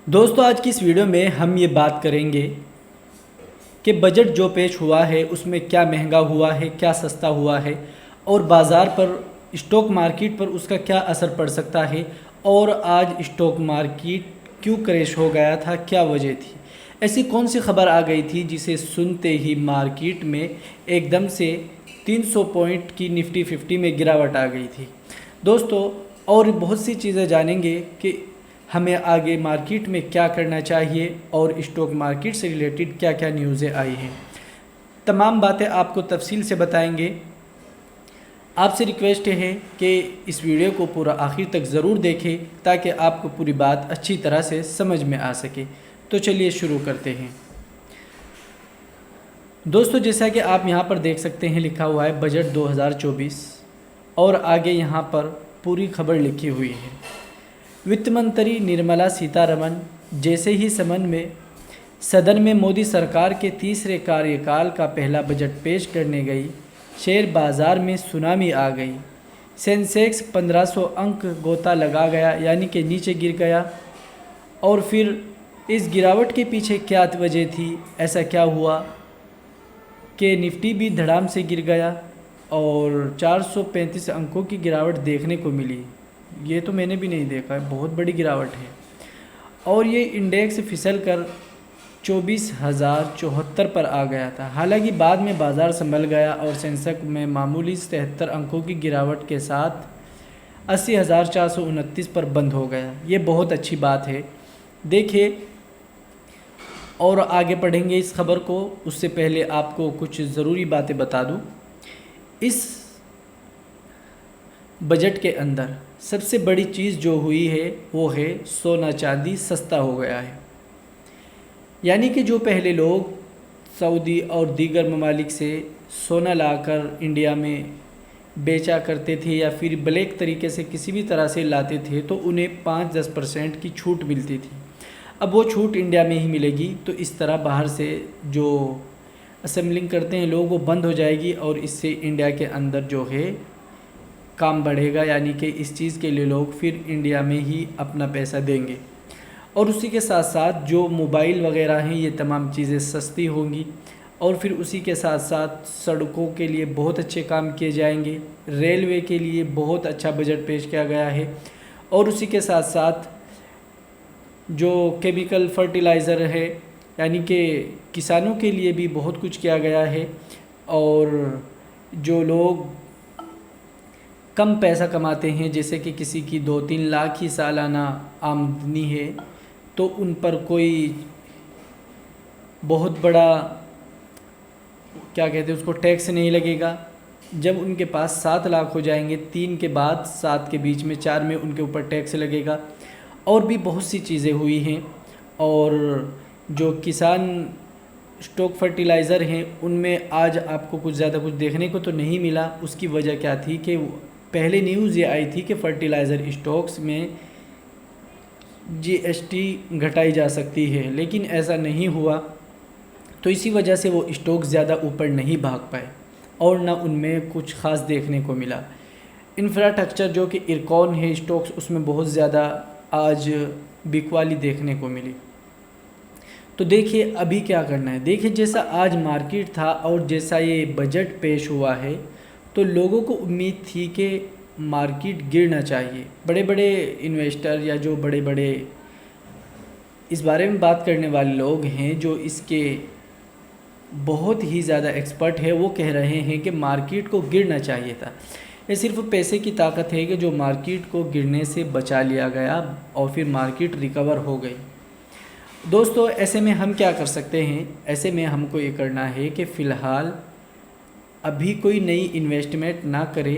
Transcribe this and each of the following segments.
दोस्तों आज की इस वीडियो में हम ये बात करेंगे कि बजट जो पेश हुआ है उसमें क्या महंगा हुआ है, क्या सस्ता हुआ है और बाज़ार पर, स्टॉक मार्केट पर उसका क्या असर पड़ सकता है और आज स्टॉक मार्केट क्यों क्रैश हो गया था, क्या वजह थी। ऐसी कौन सी खबर आ गई थी जिसे सुनते ही मार्केट में एकदम से 300 पॉइंट की निफ्टी 50 में गिरावट आ गई थी। दोस्तों और बहुत सी चीज़ें जानेंगे कि हमें आगे मार्केट में क्या करना चाहिए और स्टॉक मार्केट से रिलेटेड क्या क्या न्यूज़ें आई हैं। तमाम बातें आपको तफसील से बताएंगे। आपसे रिक्वेस्ट है कि इस वीडियो को पूरा आखिर तक ज़रूर देखें ताकि आपको पूरी बात अच्छी तरह से समझ में आ सके। तो चलिए शुरू करते हैं। दोस्तों जैसा कि आप यहाँ पर देख सकते हैं लिखा हुआ है बजट 2024 और आगे यहाँ पर पूरी खबर लिखी हुई है। वित्त मंत्री निर्मला सीतारमण जैसे ही सदन में मोदी सरकार के तीसरे कार्यकाल का पहला बजट पेश करने गई, शेयर बाज़ार में सुनामी आ गई। सेंसेक्स 1500 अंक गोता लगा गया, यानी कि नीचे गिर गया। और फिर इस गिरावट के पीछे क्या वजह थी, ऐसा क्या हुआ कि निफ्टी भी धड़ाम से गिर गया और 435 अंकों की गिरावट देखने को मिली। ये तो मैंने भी नहीं देखा है, बहुत बड़ी गिरावट है। और ये इंडेक्स फिसल कर 24,074 पर आ गया था। हालांकि बाद में बाज़ार संभल गया और सेंसेक्स में मामूली 73 अंकों की गिरावट के साथ 80,429 पर बंद हो गया। ये बहुत अच्छी बात है। देखिए और आगे पढ़ेंगे इस खबर को, उससे पहले आपको कुछ ज़रूरी बातें बता दूं। इस बजट के अंदर सबसे बड़ी चीज़ जो हुई है वो है सोना चांदी सस्ता हो गया है। यानी कि जो पहले लोग सऊदी और दीगर ममालिक से सोना लाकर इंडिया में बेचा करते थे या फिर ब्लैक तरीके से किसी भी तरह से लाते थे तो उन्हें 5-10% की छूट मिलती थी। अब वो छूट इंडिया में ही मिलेगी। तो इस तरह बाहर से जो असेंबलिंग करते हैं लोग वो बंद हो जाएगी और इससे इंडिया के अंदर जो है काम बढ़ेगा। यानी कि इस चीज़ के लिए लोग फिर इंडिया में ही अपना पैसा देंगे और उसी के साथ साथ जो मोबाइल वगैरह हैं ये तमाम चीज़ें सस्ती होंगी। और फिर उसी के साथ साथ सड़कों के लिए बहुत अच्छे काम किए जाएंगे। रेलवे के लिए बहुत अच्छा बजट पेश किया गया है और उसी के साथ साथ जो केमिकल फर्टिलाइज़र है यानी कि किसानों के लिए भी बहुत कुछ किया गया है। और जो लोग कम पैसा कमाते हैं, जैसे कि किसी की 2-3 लाख ही सालाना आमदनी है, तो उन पर कोई बहुत बड़ा क्या कहते हैं उसको टैक्स नहीं लगेगा। जब उनके पास 7 लाख हो जाएंगे, 3 के बाद 7 के बीच में 4 में उनके ऊपर टैक्स लगेगा। और भी बहुत सी चीज़ें हुई हैं। और जो किसान स्टॉक फर्टिलाइज़र हैं उनमें आज आपको कुछ ज़्यादा कुछ देखने को तो नहीं मिला। उसकी वजह क्या थी कि पहले न्यूज़ ये आई थी कि फर्टिलाइज़र स्टॉक्स में जीएसटी घटाई जा सकती है, लेकिन ऐसा नहीं हुआ। तो इसी वजह से वो स्टॉक ज़्यादा ऊपर नहीं भाग पाए और ना उनमें कुछ ख़ास देखने को मिला। इंफ्रास्ट्रक्चर जो कि इरकॉन है स्टॉक्स, उसमें बहुत ज़्यादा आज बिकवाली देखने को मिली। तो देखिए अभी क्या करना है। देखिए जैसा आज मार्केट था और जैसा ये बजट पेश हुआ है तो लोगों को उम्मीद थी कि मार्केट गिरना चाहिए। बड़े बड़े इन्वेस्टर या जो बड़े बड़े इस बारे में बात करने वाले लोग हैं, जो इसके बहुत ही ज़्यादा एक्सपर्ट है, वो कह रहे हैं कि मार्केट को गिरना चाहिए था। ये सिर्फ पैसे की ताकत है कि जो मार्केट को गिरने से बचा लिया गया और फिर मार्केट रिकवर हो गई। दोस्तों ऐसे में हम क्या कर सकते हैं? ऐसे में हमको ये करना है कि फ़िलहाल अभी कोई नई इन्वेस्टमेंट ना करे।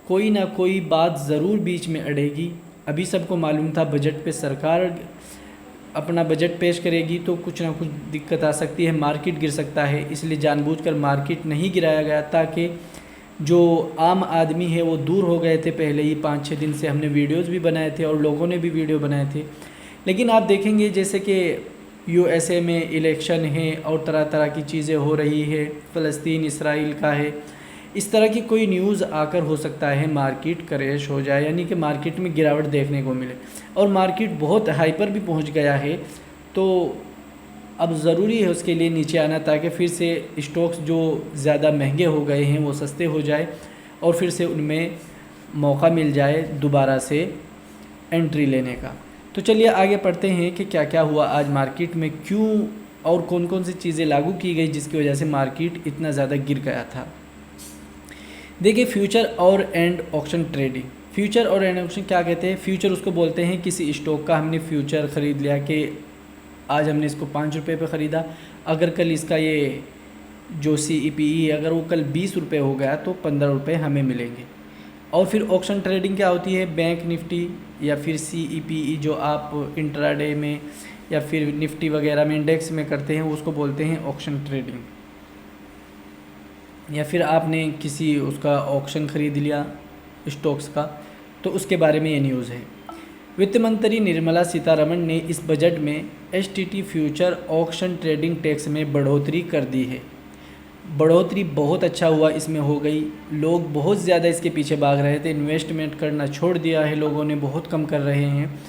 कोई ना कोई बात ज़रूर बीच में अड़ेगी। अभी सबको मालूम था बजट पे सरकार अपना बजट पेश करेगी तो कुछ ना कुछ दिक्कत आ सकती है, मार्केट गिर सकता है। इसलिए जानबूझकर मार्केट नहीं गिराया गया ताकि जो आम आदमी है वो दूर हो गए थे। पहले ही 5-6 दिन से हमने वीडियोस भी बनाए थे और लोगों ने भी वीडियो बनाए थे। लेकिन आप देखेंगे जैसे कि यूएसए में इलेक्शन है और तरह तरह की चीज़ें हो रही है, फ़लस्तीन इसराइल का है, इस तरह की कोई न्यूज़ आकर हो सकता है मार्केट क्रैश हो जाए, यानी कि मार्केट में गिरावट देखने को मिले और मार्केट बहुत हाई पर भी पहुंच गया है, तो अब ज़रूरी है उसके लिए नीचे आना, ताकि फिर से स्टॉक्स जो ज़्यादा महंगे हो गए हैं वो सस्ते हो जाए और फिर से उनमें मौका मिल जाए दोबारा से एंट्री लेने का। तो चलिए आगे पढ़ते हैं कि क्या क्या हुआ आज मार्केट में, क्यों और कौन कौन सी चीज़ें लागू की गई जिसकी वजह से मार्केट इतना ज़्यादा गिर गया था। देखिए, फ्यूचर और एंड ऑक्शन ट्रेडिंग। फ्यूचर और एंड ऑक्शन क्या कहते हैं? फ्यूचर उसको बोलते हैं किसी स्टॉक का हमने फ्यूचर ख़रीद लिया कि आज हमने इसको 5 रुपये पे ख़रीदा, अगर कल इसका ये जो CEPE है अगर वो कल 20 रुपये हो गया तो 15 रुपये हमें मिलेंगे। और फिर ऑक्शन ट्रेडिंग क्या होती है? बैंक निफ्टी या फिर CEPE जो आप इंट्राडे में या फिर निफ्टी वगैरह में इंडेक्स में करते हैं उसको बोलते हैं ऑक्शन ट्रेडिंग। या फिर आपने किसी उसका ऑक्शन ख़रीद लिया स्टॉक्स का, तो उसके बारे में ये न्यूज़ है। वित्त मंत्री निर्मला सीतारमण ने इस बजट में STT future auction trading tax में बढ़ोतरी कर दी है। बढ़ोतरी बहुत अच्छा हुआ इसमें हो गई, लोग बहुत ज़्यादा इसके पीछे भाग रहे थे, इन्वेस्टमेंट करना छोड़ दिया है लोगों ने, बहुत कम कर रहे हैं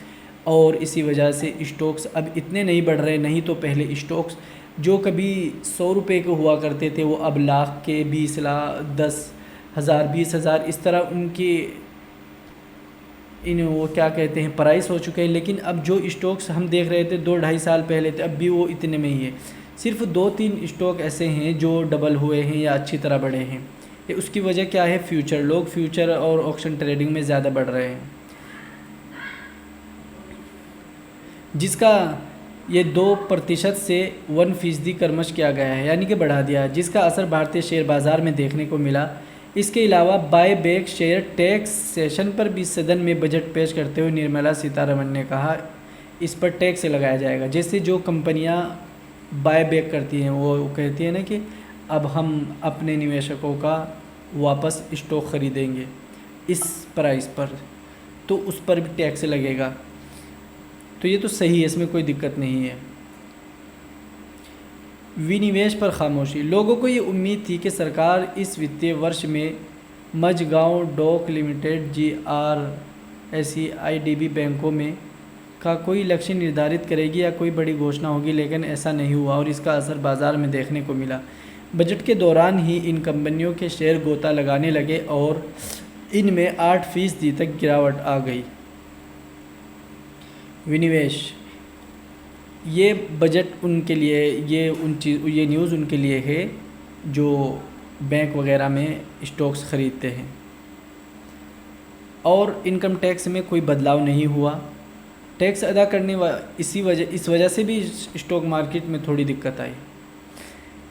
और इसी वजह से स्टॉक्स अब इतने नहीं बढ़ रहे। नहीं तो पहले स्टॉक्स जो कभी 100 रुपये के हुआ करते थे वो अब लाख के, 20 लाख, 10,000, 20,000 इस तरह उनके वो क्या कहते हैं प्राइस हो चुके हैं। लेकिन अब जो स्टॉक्स हम देख रहे थे 2-2.5 साल पहले थे, अब भी वो इतने में ही है। सिर्फ 2-3 स्टॉक ऐसे हैं जो डबल हुए हैं या अच्छी तरह बढ़े हैं। ये उसकी वजह क्या है? फ्यूचर, लोग फ्यूचर और ऑक्शन ट्रेडिंग में ज़्यादा बढ़ रहे हैं, जिसका ये 2% से 1% क्रमश किया गया है, यानी कि बढ़ा दिया है, जिसका असर भारतीय शेयर बाज़ार में देखने को मिला। इसके अलावा buy back share tax session पर भी सदन में बजट पेश करते हुए निर्मला सीतारमण ने कहा इस पर टैक्स लगाया जाएगा। जैसे जो कंपनियां बाय बैक करती हैं वो कहती है ना कि अब हम अपने निवेशकों का वापस स्टॉक ख़रीदेंगे इस प्राइस पर, तो उस पर भी टैक्स लगेगा। तो ये तो सही है, इसमें कोई दिक्कत नहीं है। विनिवेश पर खामोशी। लोगों को ये उम्मीद थी कि सरकार इस वित्तीय वर्ष में Mazagon dock limited, GRSE, IDB बैंकों में का कोई लक्ष्य निर्धारित करेगी या कोई बड़ी घोषणा होगी, लेकिन ऐसा नहीं हुआ और इसका असर बाज़ार में देखने को मिला। बजट के दौरान ही इन कंपनियों के शेयर गोता लगाने लगे और इनमें 8% तक गिरावट आ गई। विनिवेश, ये बजट उनके लिए, ये न्यूज़ उनके लिए है जो बैंक वगैरह में स्टॉक्स ख़रीदते हैं। और इनकम टैक्स में कोई बदलाव नहीं हुआ। टैक्स अदा करने इस वजह से भी स्टॉक मार्केट में थोड़ी दिक्कत आई।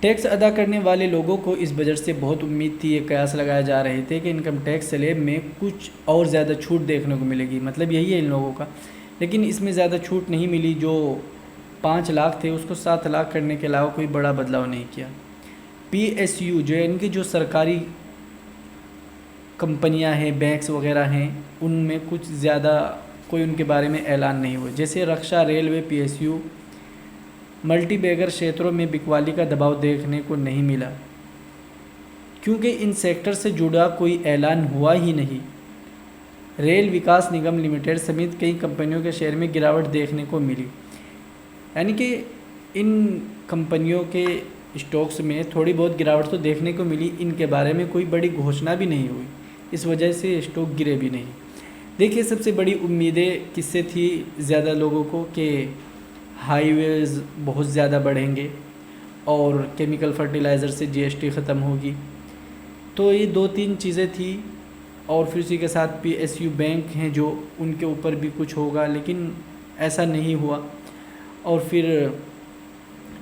टैक्स अदा करने वाले लोगों को इस बजट से बहुत उम्मीद थी। ये कयास लगाए जा रहे थे कि इनकम टैक्स स्लैब में कुछ और ज़्यादा छूट देखने को मिलेगी, मतलब यही है इन लोगों का। लेकिन इसमें ज़्यादा छूट नहीं मिली। जो 5 लाख थे उसको 7 लाख करने के अलावा कोई बड़ा बदलाव नहीं किया। PSU जो है इनकी जो सरकारी कंपनियां हैं, बैंक्स वगैरह हैं, उनमें कुछ ज़्यादा कोई उनके बारे में ऐलान नहीं हुआ। जैसे रक्षा, रेलवे, PSU, मल्टीबैगर क्षेत्रों में बिकवाली का दबाव देखने को नहीं मिला क्योंकि इन सेक्टर से जुड़ा कोई ऐलान हुआ ही नहीं। रेल विकास निगम लिमिटेड समेत कई कंपनियों के शेयर में गिरावट देखने को मिली, यानी कि इन कंपनियों के स्टॉक्स में थोड़ी बहुत गिरावट तो देखने को मिली, इनके बारे में कोई बड़ी घोषणा भी नहीं हुई, इस वजह से स्टॉक गिरे भी नहीं। देखिए, सबसे बड़ी उम्मीदें किससे थी ज़्यादा लोगों को कि हाईवेज़ बहुत ज़्यादा बढ़ेंगे और केमिकल फर्टिलाइज़र से GST ख़त्म होगी, तो ये 2-3 चीज़ें थी। और फिर उसी के साथ PSU बैंक हैं जो उनके ऊपर भी कुछ होगा, लेकिन ऐसा नहीं हुआ। और फिर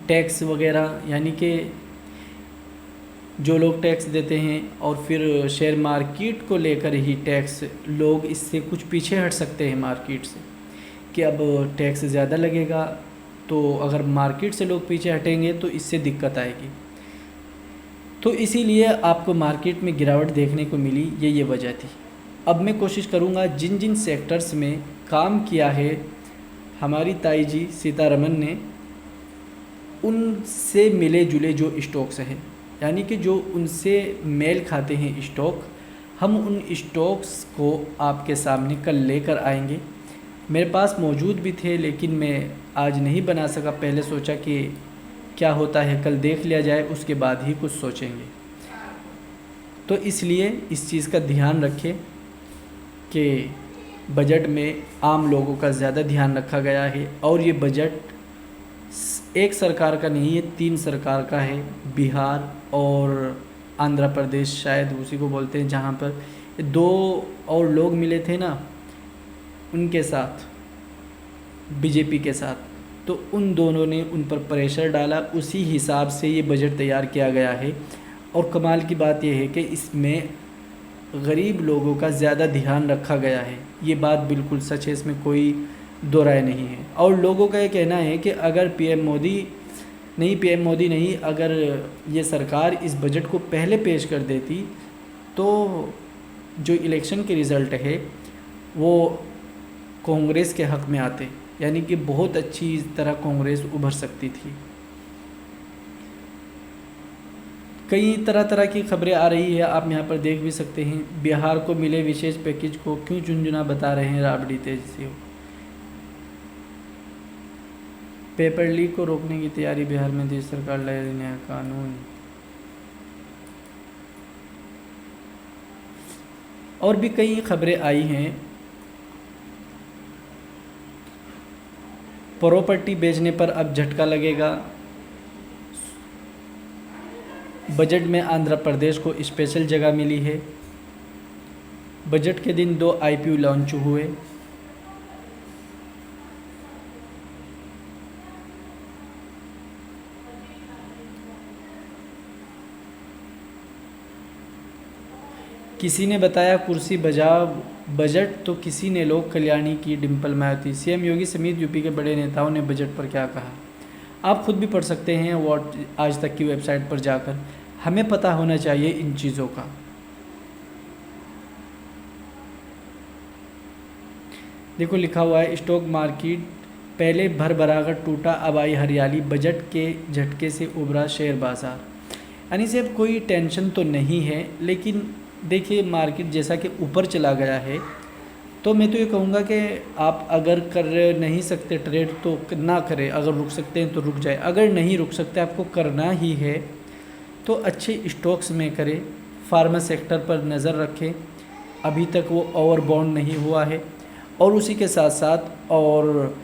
टैक्स वगैरह, यानी कि जो लोग टैक्स देते हैं, और फिर शेयर मार्केट को लेकर ही टैक्स, लोग इससे कुछ पीछे हट सकते हैं मार्केट से कि अब टैक्स ज़्यादा लगेगा, तो अगर मार्केट से लोग पीछे हटेंगे तो इससे दिक्कत आएगी। तो इसीलिए आपको मार्केट में गिरावट देखने को मिली, ये वजह थी। अब मैं कोशिश करूँगा जिन जिन सेक्टर्स में काम किया है हमारी ताई जी सीतारमण ने, उनसे मिले जुले जो स्टॉक्स हैं यानी कि जो उनसे मेल खाते हैं स्टॉक, हम उन स्टॉक्स को आपके सामने कल लेकर आएंगे। मेरे पास मौजूद भी थे लेकिन मैं आज नहीं बना सका, पहले सोचा कि क्या होता है कल देख लिया जाए, उसके बाद ही कुछ सोचेंगे। तो इसलिए इस चीज़ का ध्यान रखें कि बजट में आम लोगों का ज़्यादा ध्यान रखा गया है, और ये बजट एक सरकार का नहीं है, 3 सरकार का है। बिहार और आंध्र प्रदेश शायद उसी को बोलते हैं, जहाँ पर 2 और लोग मिले थे ना उनके साथ, बीजेपी के साथ, तो उन दोनों ने उन पर प्रेशर डाला, उसी हिसाब से ये बजट तैयार किया गया है। और कमाल की बात यह है कि इसमें गरीब लोगों का ज़्यादा ध्यान रखा गया है। ये बात बिल्कुल सच है, इसमें कोई दो राय नहीं है। और लोगों का ये कहना है कि अगर पीएम मोदी नहीं, अगर ये सरकार इस बजट को पहले पेश कर देती तो जो इलेक्शन के रिज़ल्ट है वो कांग्रेस के हक़ में आते, यानी कि बहुत अच्छी तरह कांग्रेस उभर सकती थी। कई तरह की खबरें आ रही है, आप यहाँ पर देख भी सकते हैं। बिहार को मिले विशेष पैकेज को क्यों झुनझुना बता रहे हैं राबड़ी तेजी से। पेपर लीक को रोकने की तैयारी, बिहार में देश सरकार ला रही नया कानून। और भी कई खबरें आई हैं। प्रॉपर्टी बेचने पर अब झटका लगेगा। बजट में आंध्र प्रदेश को स्पेशल जगह मिली है। बजट के दिन 2 आईपीओ लॉन्च हुए। किसी ने बताया कुर्सी बजाओ बजट तो किसी ने लोक कल्याणी की डिंपल मायावती। सीएम योगी समेत यूपी के बड़े नेताओं ने बजट पर क्या कहा, आप खुद भी पढ़ सकते हैं व्हाट आज तक की वेबसाइट पर जाकर। हमें पता होना चाहिए इन चीज़ों का। देखो लिखा हुआ है, स्टॉक मार्केट पहले भर कर टूटा, अब आई हरियाली, बजट के झटके से उभरा शेयर बाजार। यानी से अब कोई टेंशन तो नहीं है, लेकिन देखिए मार्केट जैसा कि ऊपर चला गया है, तो मैं तो ये कहूँगा कि आप अगर कर नहीं सकते ट्रेड तो ना करें, अगर रुक सकते हैं तो रुक जाए, अगर नहीं रुक सकते आपको करना ही है तो अच्छे स्टॉक्स में करें। फार्मा सेक्टर पर नज़र रखें, अभी तक वो ओवरबॉन्ड नहीं हुआ है, और उसी के साथ साथ और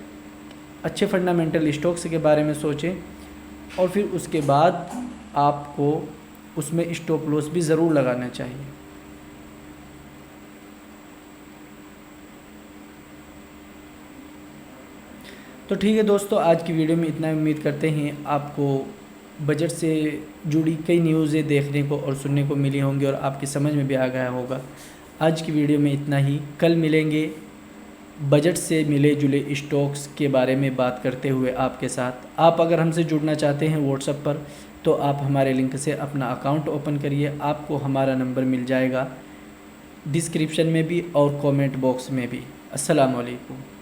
अच्छे फंडामेंटल स्टॉक्स के बारे में सोचें, और फिर उसके बाद आपको उसमें स्टॉप लॉस भी ज़रूर लगाना चाहिए। तो ठीक है दोस्तों, आज की वीडियो में इतना। उम्मीद करते हैं आपको बजट से जुड़ी कई न्यूज़ें देखने को और सुनने को मिली होंगी और आपकी समझ में भी आ गया होगा। आज की वीडियो में इतना ही, कल मिलेंगे बजट से मिले जुले स्टॉक्स के बारे में बात करते हुए आपके साथ। आप अगर हमसे जुड़ना चाहते हैं व्हाट्सएप पर तो आप हमारे लिंक से अपना अकाउंट ओपन करिए, आपको हमारा नंबर मिल जाएगा डिस्क्रिप्शन में भी और कमेंट बॉक्स में भी। अस्सलाम वालेकुम।